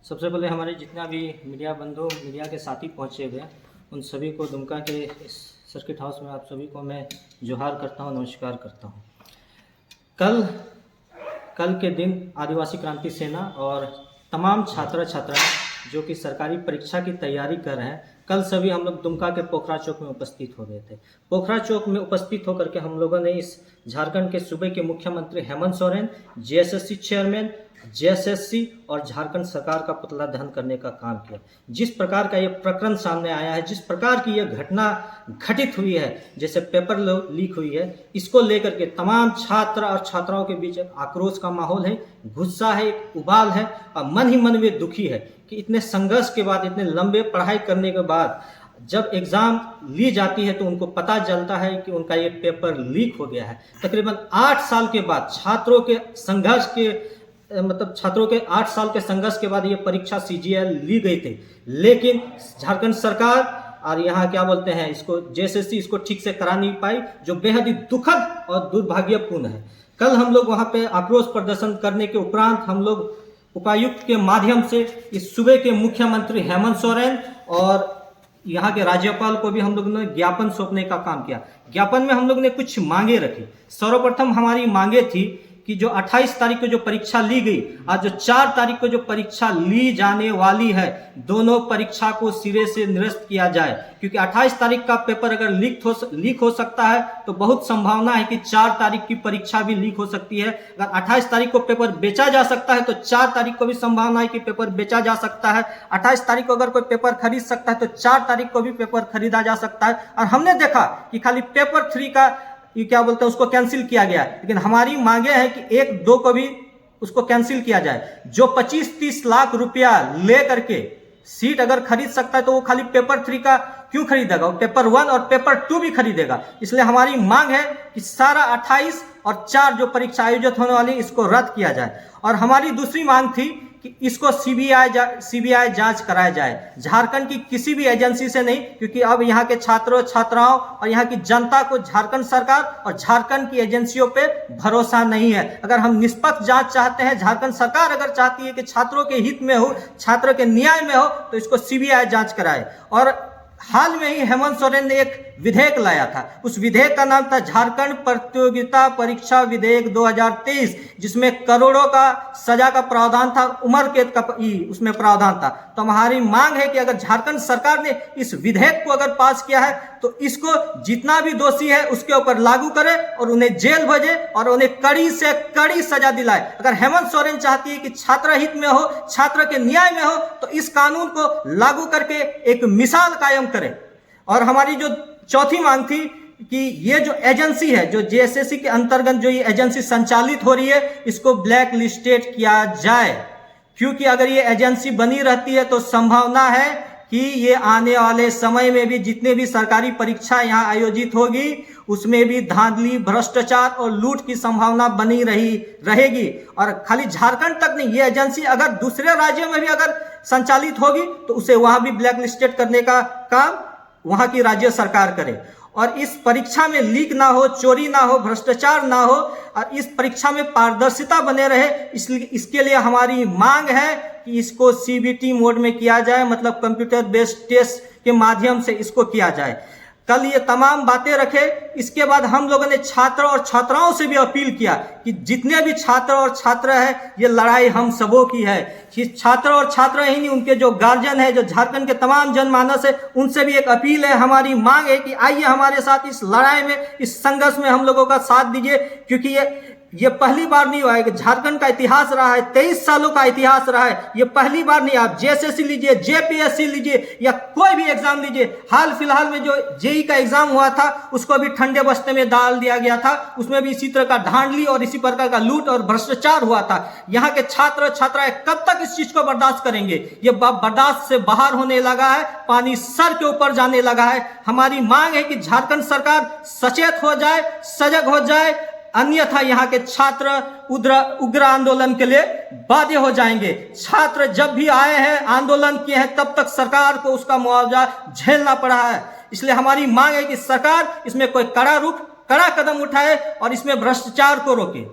सबसे पहले हमारे जितना भी मीडिया बंधु मीडिया के साथी पहुँचे हुए उन सभी को दुमका के इस सर्किट हाउस में आप सभी को मैं जोहार करता हूँ, नमस्कार करता हूँ। कल के दिन आदिवासी क्रांति सेना और तमाम छात्र छात्राएं जो कि सरकारी परीक्षा की तैयारी कर रहे हैं, कल सभी हम लोग दुमका के पोखरा चौक में उपस्थित हो गए थे। पोखरा चौक में उपस्थित होकर के हम लोगों ने इस झारखंड के सूबे के मुख्यमंत्री Hemant Soren, JSSC chairman, JSSC और झारखंड सरकार का पुतला दहन करने का काम किया। जिस प्रकार का ये प्रकरण सामने आया है, जिस प्रकार की ये घटना घटित हुई है, जैसे पेपर लीक हुई है, इसको लेकर के तमाम छात्र और छात्राओं के बीच एक आक्रोश का माहौल है, गुस्सा है, एक उबाल है और मन ही मन में दुखी है कि इतने संघर्ष के बाद, इतने लंबे पढ़ाई करने के बाद जब एग्ज़ाम ली जाती है तो उनको पता चलता है कि उनका ये पेपर लीक हो गया है। तकरीबन 8 साल के बाद छात्रों के 8 साल के संघर्ष के बाद ये परीक्षा सीजीएल ली गई थी, लेकिन झारखंड सरकार और यहाँ क्या बोलते हैं इसको, जेएसएससी इसको ठीक से करा नहीं पाई, जो बेहद ही दुखद और दुर्भाग्यपूर्ण है। कल हम लोग वहाँ पे आक्रोश प्रदर्शन करने के उपरांत हम लोग उपायुक्त के माध्यम से इस सूबे के मुख्यमंत्री हेमंत सोरेन और यहाँ के राज्यपाल को भी हम लोगों ने ज्ञापन सौंपने का काम किया। ज्ञापन में हम लोग ने कुछ मांगे रखी। सर्वप्रथम हमारी मांगे थी कि जो 28 तारीख को जो परीक्षा ली गई और जो 4 तारीख को जो परीक्षा ली जाने वाली है, दोनों परीक्षा को सिरे से निरस्त किया जाए, क्योंकि 28 तारीख का पेपर अगर लीक हो सकता है तो बहुत संभावना है कि 4 तारीख की परीक्षा भी लीक हो सकती है। अगर 28 तारीख को पेपर बेचा जा सकता है तो 4 तारीख को भी संभावना है कि पेपर बेचा जा सकता है। 28 तारीख को अगर कोई पेपर खरीद सकता है तो 4 तारीख को भी पेपर खरीदा जा सकता है। और हमने देखा कि खाली पेपर 3 का ये क्या बोलते हैं उसको कैंसिल किया गया, लेकिन हमारी मांगे हैं कि 1-2 को भी उसको कैंसिल किया जाए। जो 25-30 लाख रुपया ले करके सीट अगर खरीद सकता है तो वो खाली पेपर 3 का क्यों खरीदेगा, वो पेपर 1 और पेपर 2 भी खरीदेगा। इसलिए हमारी मांग है कि सारा 28 और 4 जो परीक्षा आयोजित होने वाली इसको रद्द किया जाए। और हमारी दूसरी मांग थी कि इसको सीबीआई जांच कराया जाए, झारखंड की किसी भी एजेंसी से नहीं, क्योंकि अब यहाँ के छात्रों छात्राओं और यहाँ की जनता को झारखंड सरकार और झारखंड की एजेंसियों पे भरोसा नहीं है। अगर हम निष्पक्ष जांच चाहते हैं, झारखंड सरकार अगर चाहती है कि छात्रों के हित में हो, छात्रों के न्याय में हो, तो इसको सीबीआई जांच कराए। और हाल में ही हेमंत सोरेन ने एक विधेयक लाया था, उस विधेयक का नाम था झारखंड प्रतियोगिता परीक्षा विधेयक 2023, जिसमें करोड़ों का सजा का प्रावधान था, उम्र कैद का उसमें प्रावधान था। तो हमारी मांग है कि अगर झारखंड सरकार ने इस विधेयक को अगर पास किया है तो इसको जितना भी दोषी है उसके ऊपर लागू करे और उन्हें जेल भेजे और उन्हें कड़ी से कड़ी सजा दिलाए। अगर हेमंत सोरेन चाहती है कि छात्र हित में हो, छात्र के न्याय में हो, तो इस कानून को लागू करके एक मिसाल कायम करे। और हमारी जो चौथी मांग थी कि ये जो एजेंसी है, जो जेएसएससी के अंतर्गत जो ये एजेंसी संचालित हो रही है, इसको ब्लैक लिस्टेड किया जाए, क्योंकि अगर ये एजेंसी बनी रहती है तो संभावना है कि ये आने वाले समय में भी जितने भी सरकारी परीक्षा यहाँ आयोजित होगी उसमें भी धांधली, भ्रष्टाचार और लूट की संभावना बनी रहेगी। और खाली झारखंड तक नहीं, ये एजेंसी अगर दूसरे राज्यों में भी अगर संचालित होगी तो उसे वहां भी ब्लैक लिस्टेड करने का काम वहां की राज्य सरकार करे। और इस परीक्षा में लीक ना हो, चोरी ना हो, भ्रष्टाचार ना हो और इस परीक्षा में पारदर्शिता बने रहे, इसलिए इसके लिए हमारी मांग है कि इसको सीबीटी मोड में किया जाए, मतलब कंप्यूटर बेस्ड टेस्ट के माध्यम से इसको किया जाए। कल ये तमाम बातें रखे। इसके बाद हम लोगों ने छात्र और छात्राओं से भी अपील किया कि जितने भी छात्र और छात्रा है, ये लड़ाई हम सबों की है। कि छात्र और छात्रा ही नहीं, उनके जो गार्जियन है, जो झारखंड के तमाम जनमानस है, उनसे भी एक अपील है, हमारी मांग है कि आइए हमारे साथ इस लड़ाई में, इस संघर्ष में हम लोगों का साथ दीजिए, क्योंकि ये पहली बार नहीं हुआ है कि झारखंड का इतिहास रहा है, 23 सालों का इतिहास रहा है, ये पहली बार नहीं। आप जेएसएससी लीजिए, जेपीएससी लीजिए या कोई भी एग्जाम लीजिए, हाल फिलहाल में जो जेई का एग्जाम हुआ था उसको भी ठंडे बस्ते में डाल दिया गया था, उसमें भी इसी तरह का धांधली और इसी प्रकार का लूट और भ्रष्टाचार हुआ था। यहाँ के छात्र छात्राएं कब तक इस चीज को बर्दाश्त करेंगे? ये बर्दाश्त से बाहर होने लगा है, पानी सर के ऊपर जाने लगा है। हमारी मांग है कि झारखंड सरकार सचेत हो जाए, सजग हो जाए, अन्यथा यहाँ के छात्र उग्र आंदोलन के लिए बाध्य हो जाएंगे। छात्र जब भी आए हैं, आंदोलन किए हैं, तब तक सरकार को उसका मुआवजा झेलना पड़ा है। इसलिए हमारी मांग है कि सरकार इसमें कोई कड़ा कदम उठाए और इसमें भ्रष्टाचार को रोके।